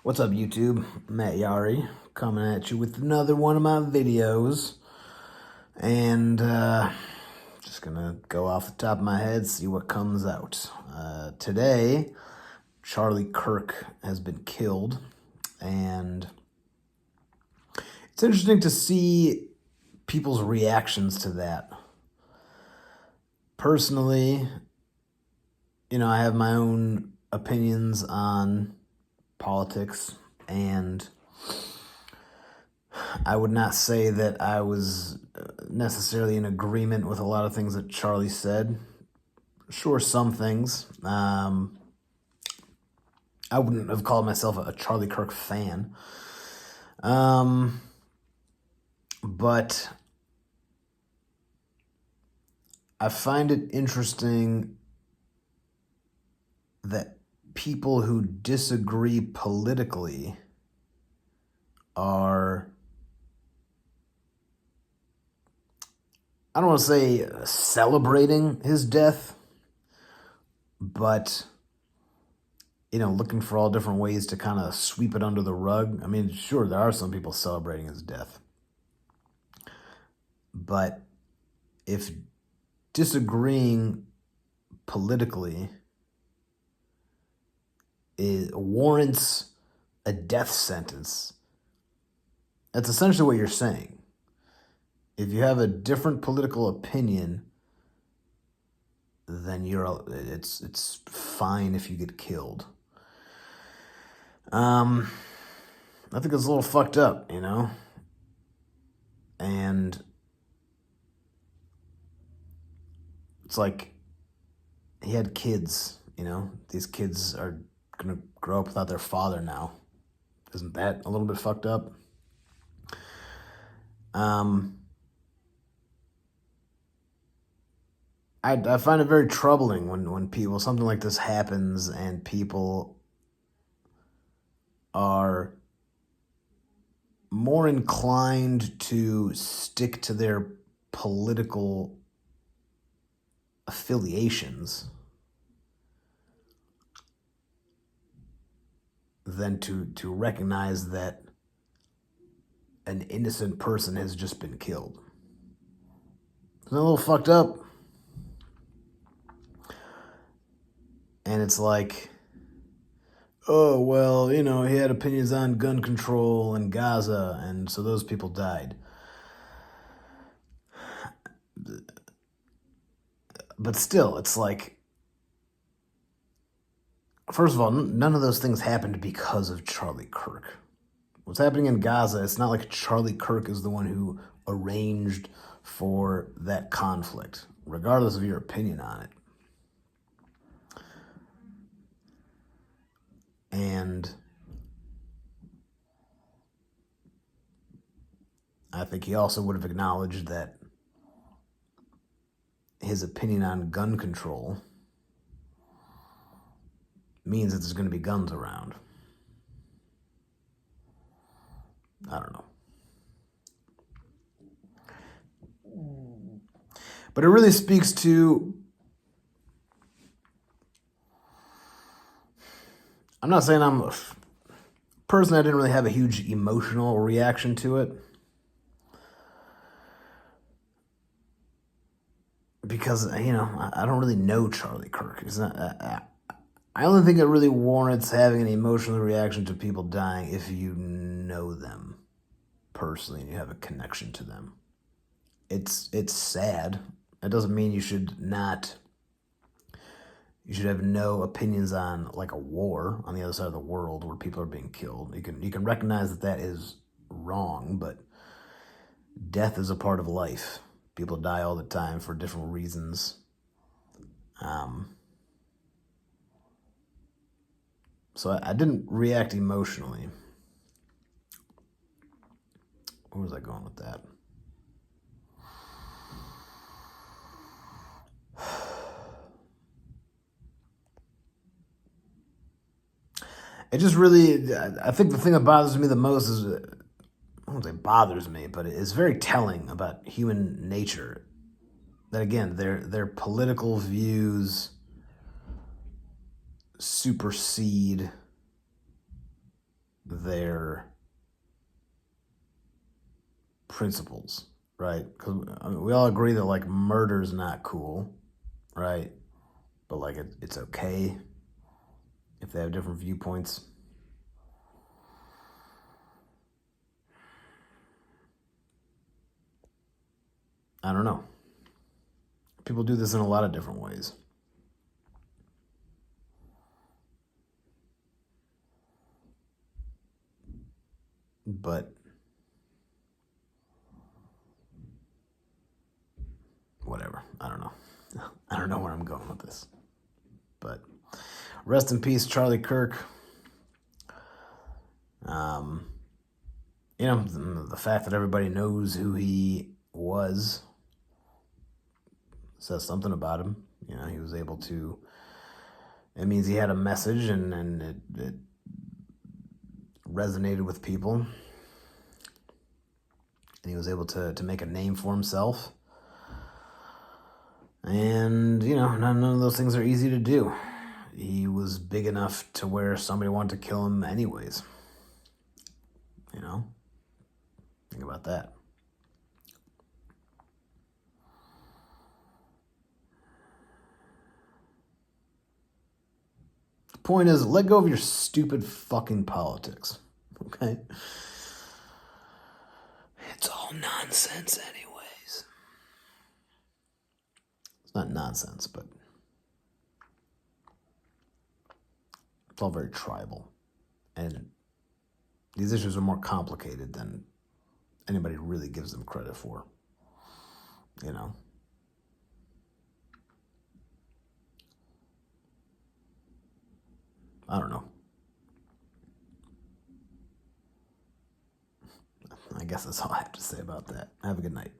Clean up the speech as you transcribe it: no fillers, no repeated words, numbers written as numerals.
What's up, YouTube? Matt Yari coming at you with another one of my videos. And just gonna go off the top of my head, see what comes out. Today, Charlie Kirk has been killed. And it's interesting to see people's reactions to that. Personally, I have my own opinions on politics, and I would not say that I was necessarily in agreement with a lot of things that Charlie said. Sure, some things. I wouldn't have called myself a Charlie Kirk fan. But I find it interesting that people who disagree politically are, I don't want to say celebrating his death, but, looking for all different ways to kind of sweep it under the rug. I mean, sure, there are some people celebrating his death. But if disagreeing politically warrants a death sentence, that's essentially what you're saying. If you have a different political opinion, then it's fine if you get killed. I think it's a little fucked up, and it's like he had kids, these kids are gonna grow up without their father now. Isn't that a little bit fucked up? I find it very troubling when people, something like this happens and people are more inclined to stick to their political affiliations than to recognize that an innocent person has just been killed. It's a little fucked up. And it's like, oh, well, he had opinions on gun control in Gaza, and so those people died. But still, it's like, first of all, none of those things happened because of Charlie Kirk. What's happening in Gaza, it's not like Charlie Kirk is the one who arranged for that conflict, regardless of your opinion on it. And I think he also would have acknowledged that his opinion on gun control means that there's going to be guns around. I don't know. But it really speaks to, I'm not saying personally, I didn't really have a huge emotional reaction to it, because, I don't really know Charlie Kirk. I only think it really warrants having an emotional reaction to people dying if you know them personally and you have a connection to them. It's sad. It doesn't mean you should have no opinions on, like, a war on the other side of the world where people are being killed. You can recognize that is wrong, but death is a part of life. People die all the time for different reasons. So I didn't react emotionally. Where was I going with that? It just really, I think the thing that bothers me the most is, I won't say bothers me, but it's very telling about human nature. That again, their political views supersede their principles, right? Because we all agree that like murder's not cool, right? But like it's okay if they have different viewpoints. I don't know. People do this in a lot of different ways. But whatever. I don't know. I don't know where I'm going with this. But rest in peace, Charlie Kirk. You know, the fact that everybody knows who he was says something about him. You know, he was able to, it means he had a message and it resonated with people. And he was able to make a name for himself. And, you know, none of those things are easy to do. He was big enough to where somebody wanted to kill him anyways. You know? Think about that. The point is, let go of your stupid fucking politics. Okay? It's all nonsense anyways. It's not nonsense, but it's all very tribal. And these issues are more complicated than anybody really gives them credit for. You know? I don't know. I guess that's all I have to say about that. Have a good night.